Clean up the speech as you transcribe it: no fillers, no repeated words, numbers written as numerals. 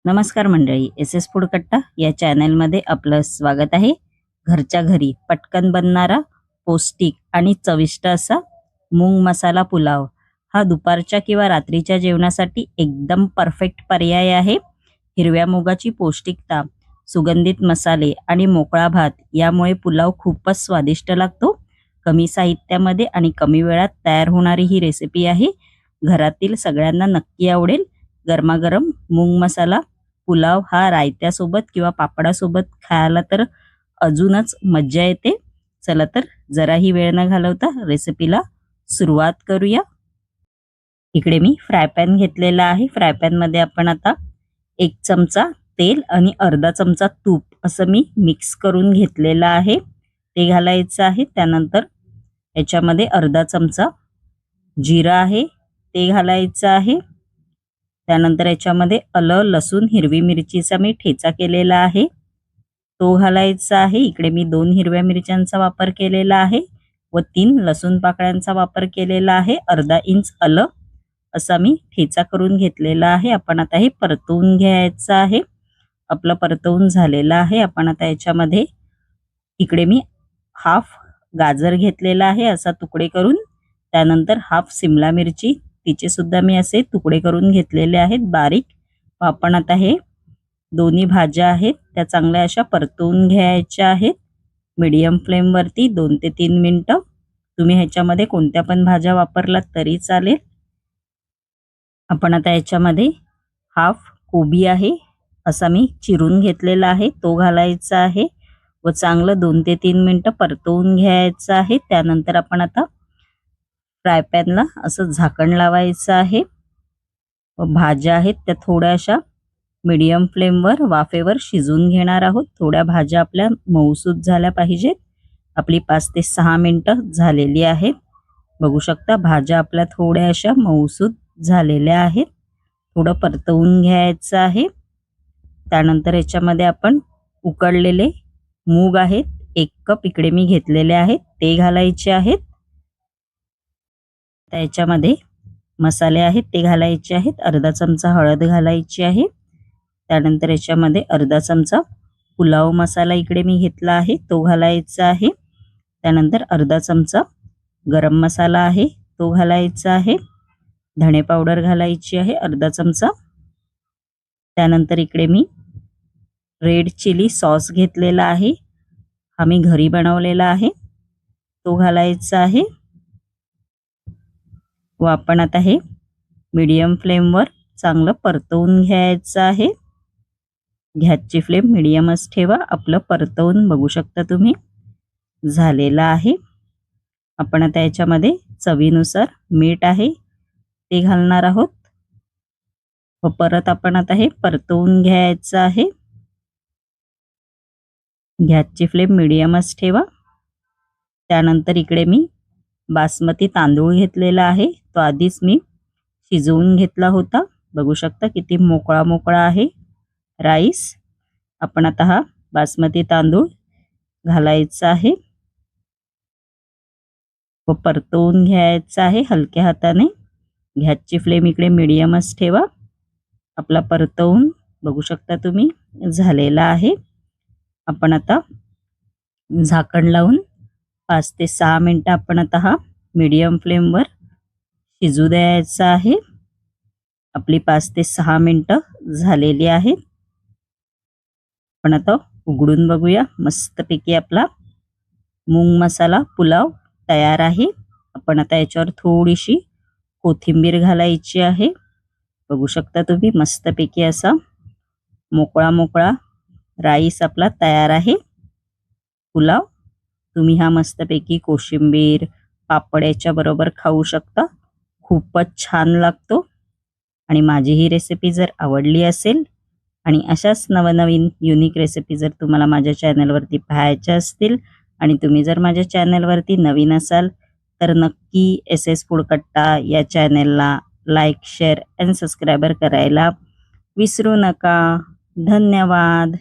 नमस्कार मंडळी, S S food कट्टा या चॅनलमध्ये आपलं स्वागत आहे. घरच्या घरी पटकन बनणारा पौष्टिक आणि चविष्ट असा मूग मसाला पुलाव हा दुपारच्या किंवा रात्रीच्या जेवणासाठी एकदम परफेक्ट पर्याय आहे. हिरव्या मुगाची पौष्टिकता, सुगंधित मसाले आणि मोकळा भात यामुळे पुलाव खूपच स्वादिष्ट लागतो. कमी साहित्यामध्ये आणि कमी वेळात तयार होणारी ही रेसिपी आहे. घरातील सगळ्यांना नक्की आवडेल. गरमागरम मूग मसाला पुलाव हा रायत्यासोबत किंवा पापडासोबत खायला तर अजूनच मज्जा येते. चला तर जराही वेळ न घालवता रेसिपीला सुरुवात करूया. इकडे मी फ्राय पॅन घेतलेला आहे. फ्राय पॅन मध्ये आपण आता 1 चमचा तेल आणि अर्धा चमचा तूप असं मी मिक्स करून घेतलेलं आहे. ते घालायचं आहे. त्यानंतर याच्यामध्ये अर्धा चमचा जिरा आहे ते घालायचं आहे. त्यानंतर याच्यामध्ये आलं, लसूण, हिरवी मिरचीचा मी ठेचा केलेला आहे तो घालायचा आहे. इकडे मी 2 हिरव्या मिरच्यांचा वापर केलेला आहे व 3 लसूण पाकळ्यांचा वापर केलेला आहे. अर्धा इंच आलं असा मी ठेचा करून घेतलेला आहे. आपण आता हे परतवून घ्यायचं आहे. आपलं परतवून झालेलं आहे. आपण आता याच्यामध्ये इकडे मी हाफ गाजर घेतलेला आहे असा तुकडे करून. त्यानंतर हाफ शिमला मिरची तिचे सुद्धा मी असे तुकडे करून घेतलेले आहेत बारीक. आपण आता हे दोन्ही भाज्या आहेत त्या चांगल्या अशा परतवून घ्यायच्या आहेत मीडियम फ्लेम वरती 2 ते 3 मिनिटं. तुम्ही ह्याच्यामध्ये कोणत्या पण भाज्या वापरलात तरी चालेल. आपण आता याच्यामध्ये हाफ कोबी आहे असा मी चिरून घेतलेला आहे तो घालायचा आहे व चांगलं 2 ते 3 मिनिटं परतवून घ्यायचं आहे. त्यानंतर आपण आता फ्राय पॅनला असं झाकण लावायचं आहे व भाज्या आहेत त्या थोड्याशा मीडियम फ्लेमवर वाफेवर शिजवून घेणार आहोत. थोड्या भाज्या आपल्या मऊसूत झाल्या पाहिजेत. आपली 5 ते 6 मिनिटं झालेली आहेत. बघू शकता भाज्या आपल्या थोड्या अशा मऊसूत झालेल्या आहेत. थोडं परतवून घ्यायचं आहे. त्यानंतर याच्यामध्ये आपण उकडलेले मूग आहेत 1 कप इकडे मी घेतलेले आहेत ते घालायचे आहेत. त्याच्यामध्ये मसाले आहेत ते घालायचे आहेत. अर्धा चमचा हळद घालायची आहे. त्यानंतर याच्यामध्ये अर्धा चमचा पुलाव मसाला इकडे मी घेतला आहे तो घालायचा आहे. त्यानंतर अर्धा चमचा गरम मसाला आहे तो घालायचा आहे. धणे पावडर घालायची आहे अर्धा चमचा. त्यानंतर इकडे मी रेड चिली सॉस घेतलेला आहे. हा मी घरी बनवलेला आहे तो घालायचा आहे व आपण आता हे मीडियम फ्लेमवर चांगलं परतवून घ्यायचं आहे. गॅसची फ्लेम मीडियमच ठेवा. आपलं परतवून बघू शकता तुम्ही झालेलं आहे. आपण आता याच्यामध्ये चवीनुसार मीठ आहे ते घालणार आहोत व परत आपण आता हे परतवून घ्यायचं आहे. गॅसची फ्लेम मीडियमच ठेवा. त्यानंतर इकडे मी बासमती तांदूळ घेतलेला आहे तो आधीच मी शिजवून घेतला होता. बघू शकता किती मोकळा मोकळा आहे राईस. आपण आता हा बासमती तांदूळ घालायचा आहे व परतवून घ्यायचा आहे हलक्या हाताने. गॅसची फ्लेम इकडे मीडियमच ठेवा. आपला परतवून बघू शकता तुम्ही झालेला आहे. आपण आता झाकण लावून 5 ते 6 मिनिटं आपण आता हा मीडियम फ्लेमवर शिजू द्यायचा आहे. आपली 5 ते 6 मिनिटं झालेली आहेत. आपण आता उघडून बघूया. मस्तपैकी आपला मूग मसाला पुलाव तयार आहे. आपण आता याच्यावर थोडीशी कोथिंबीर घालायची आहे. बघू शकता तुम्ही मस्तपैकी असा मोकळा मोकळा राईस आपला तयार आहे पुलाव. तुम्ही हा मस्तपैकी कोशिंबीर पापड याच्या बरोबर खाऊ शकता. खूपच छान लागतो. आणि माझी ही रेसिपी जर आवडली असेल आणि अशाच नवनवीन युनिक रेसिपी जर तुम्हाला माझ्या चॅनलवरती पाहायच्या असतील आणि तुम्ही जर माझ्या चॅनलवरती नवीन असाल तर नक्की एस एस फूड कट्टा या चॅनलला लाईक, शेअर आणि सबस्क्राईबर करायला विसरू नका. धन्यवाद.